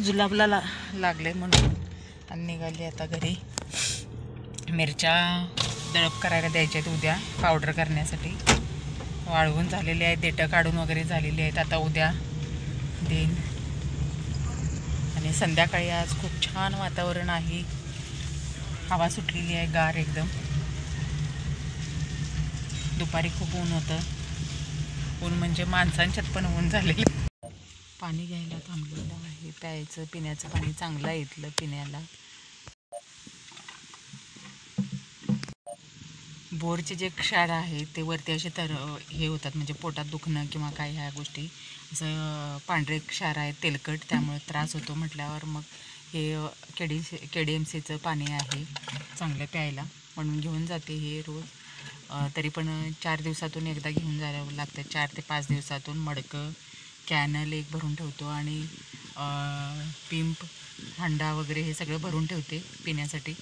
जुलाबला लागले म्हणून आणि निघाली आता घरी. मिरच्या दळप करायला द्यायच्या आहेत उद्या पावडर करण्यासाठी. वाळवून झालेले आहेत, देठं काढून वगैरे झालेली आहेत. आता उद्या देईन. आणि संध्याकाळी आज खूप छान वातावरण आहे, हवा सुटलेली आहे गार एकदम. दुपारी खूप ऊन होतं, ऊन म्हणजे माणसांच्यात पण ऊन झालेलं. पाणी घ्यायला थांबलेलं आहे, प्यायचं पिण्याचं पाणी चांगलं आहे इथलं पिण्याला. बोरचे जे क्षार आहेत ते वरती असे तर हे होतात, म्हणजे पोटात दुखणं किंवा काय ह्या गोष्टी असं पांढरे क्षार आहेत तेलकट, त्यामुळे त्रास होतो म्हटल्यावर मग हे KDMCचं पाणी आहे चांगलं प्यायला म्हणून घेऊन जाते हे रोज. तरी पण 4 दिवसातून एकदा घेऊन जावं लागतं, 4 ते 5 दिवसातून. मडकं कॅनल एक भरून ठेवतो आणि पिंप हंडा वगैरे हे सगळं भरून ठेवते पिण्यासाठी.